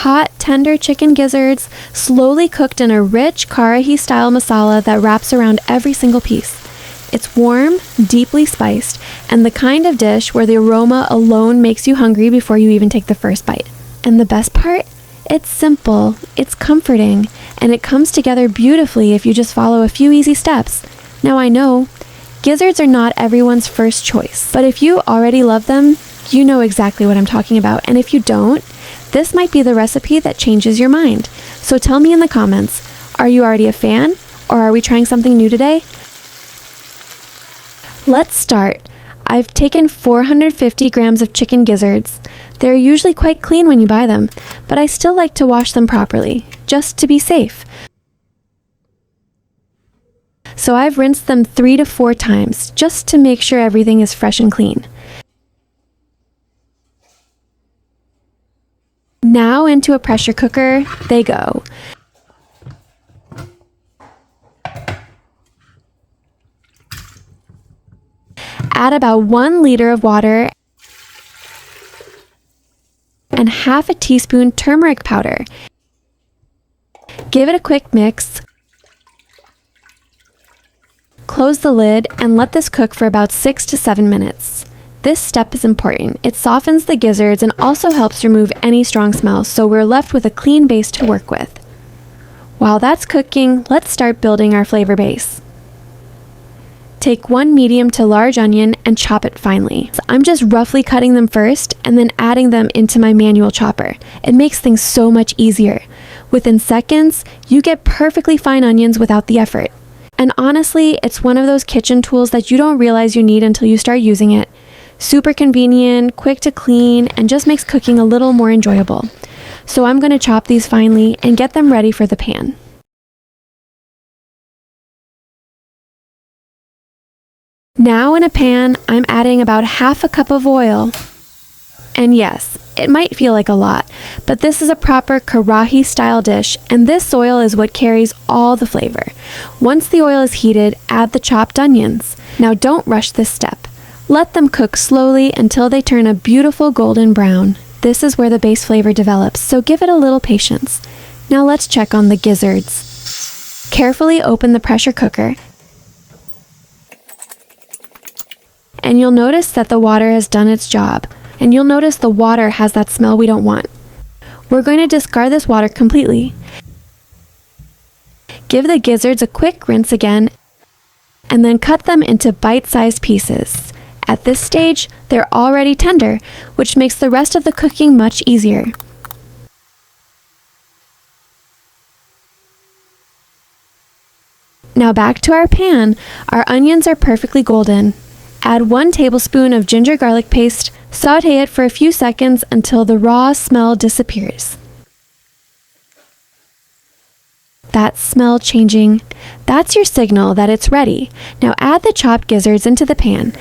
hot, tender chicken gizzards, slowly cooked in a rich karahi-style masala that wraps around every single piece. It's warm, deeply spiced, and the kind of dish where the aroma alone makes you hungry before you even take the first bite. And the best part? It's simple, it's comforting, and it comes together beautifully if you just follow a few easy steps. Now I know, gizzards are not everyone's first choice, but if you already love them, you know exactly what I'm talking about, and if you don't, this might be the recipe that changes your mind. So tell me in the comments, are you already a fan, or are we trying something new today? Let's start. I've taken 450 grams of chicken gizzards. They're usually quite clean when you buy them, but I still like to wash them properly, just to be safe. So I've rinsed them 3 to 4 times, just to make sure everything is fresh and clean. Now into a pressure cooker they go. Add about 1 liter of water and half a teaspoon turmeric powder. Give it a quick mix. Close the lid and let this cook for about 6 to 7 minutes. This step is important. It softens the gizzards and also helps remove any strong smells, so we're left with a clean base to work with. While that's cooking, let's start building our flavor base. Take 1 medium to large onion and chop it finely. So I'm just roughly cutting them first and then adding them into my manual chopper. It makes things so much easier. Within seconds, you get perfectly fine onions without the effort. And honestly, it's one of those kitchen tools that you don't realize you need until you start using it. Super convenient, quick to clean, and just makes cooking a little more enjoyable. So I'm going to chop these finely and get them ready for the pan. Now in a pan, I'm adding about half a cup of oil. And yes, it might feel like a lot, but this is a proper karahi style dish, and this oil is what carries all the flavor. Once the oil is heated, add the chopped onions. Now don't rush this step. Let them cook slowly until they turn a beautiful golden brown. This is where the base flavor develops, so give it a little patience. Now let's check on the gizzards. Carefully open the pressure cooker, and you'll notice that the water has done its job. And you'll notice the water has that smell we don't want. We're going to discard this water completely. Give the gizzards a quick rinse again, and then cut them into bite-sized pieces. At this stage, they're already tender, which makes the rest of the cooking much easier. Now back to our pan. Our onions are perfectly golden. Add 1 tablespoon of ginger garlic paste. Saute it for a few seconds until the raw smell disappears. That smell changing, that's your signal that it's ready. Now add the chopped gizzards into the pan.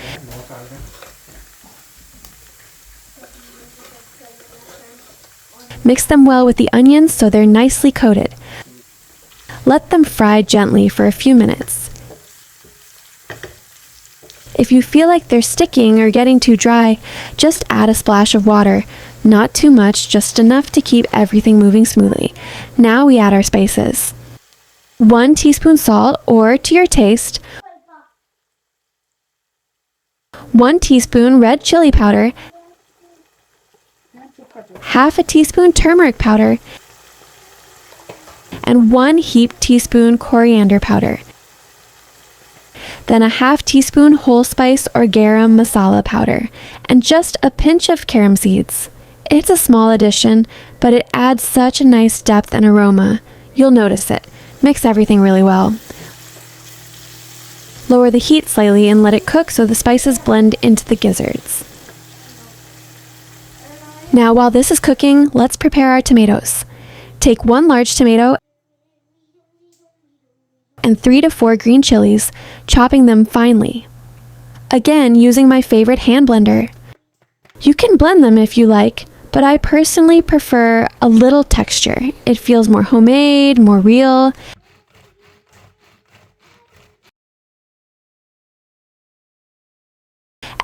Mix them well with the onions so they're nicely coated. Let them fry gently for a few minutes. If you feel like they're sticking or getting too dry, just add a splash of water. Not too much, just enough to keep everything moving smoothly. Now we add our spices. 1 teaspoon salt, or to your taste. 1 teaspoon red chili powder. Half a teaspoon turmeric powder. And 1 heaped teaspoon coriander powder. Then a half teaspoon whole spice or garam masala powder, and just a pinch of carom seeds. It's a small addition, but it adds such a nice depth and aroma. You'll notice it. Mix everything really well. Lower the heat slightly and let it cook so the spices blend into the gizzards. Now while this is cooking, let's prepare our tomatoes. Take 1 large tomato and 3 to 4 green chilies, chopping them finely. Again, using my favorite hand blender. You can blend them if you like, but I personally prefer a little texture. It feels more homemade, more real.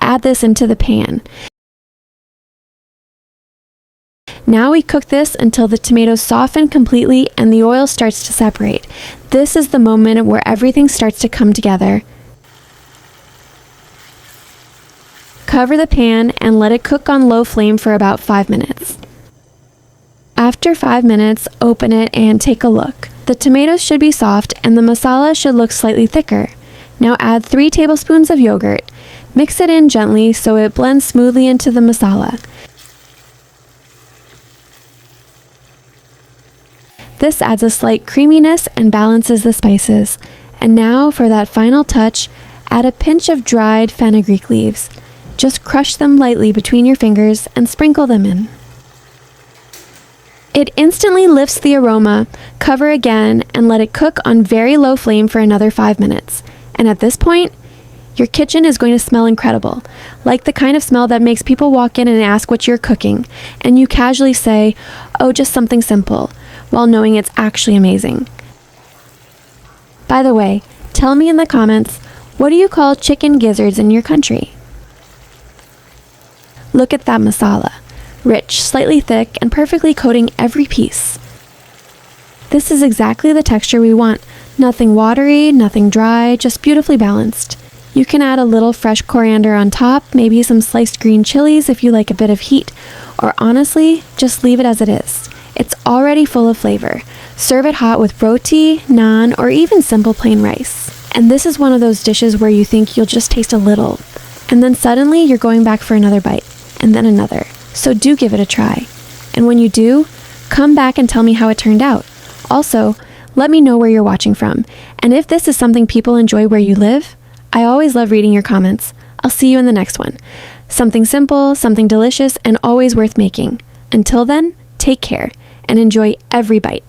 Add this into the pan. Now we cook this until the tomatoes soften completely and the oil starts to separate. This is the moment where everything starts to come together. Cover the pan and let it cook on low flame for about 5 minutes. After 5 minutes, open it and take a look. The tomatoes should be soft and the masala should look slightly thicker. Now add 3 tablespoons of yogurt. Mix it in gently so it blends smoothly into the masala. This adds a slight creaminess and balances the spices. And now for that final touch, add a pinch of dried fenugreek leaves. Just crush them lightly between your fingers and sprinkle them in. It instantly lifts the aroma. Cover again and let it cook on very low flame for another 5 minutes. And at this point, your kitchen is going to smell incredible, like the kind of smell that makes people walk in and ask what you're cooking, and you casually say, "Oh, just something simple," while knowing it's actually amazing. By the way, tell me in the comments, what do you call chicken gizzards in your country? Look at that masala. Rich, slightly thick, and perfectly coating every piece. This is exactly the texture we want. Nothing watery, nothing dry, just beautifully balanced. You can add a little fresh coriander on top, maybe some sliced green chilies if you like a bit of heat, or honestly, just leave it as it is. It's already full of flavor. Serve it hot with roti, naan, or even simple plain rice. And this is one of those dishes where you think you'll just taste a little, and then suddenly you're going back for another bite, and then another. So do give it a try. And when you do, come back and tell me how it turned out. Also, let me know where you're watching from, and if this is something people enjoy where you live. I always love reading your comments. I'll see you in the next one. Something simple, something delicious, and always worth making. Until then, take care and enjoy every bite.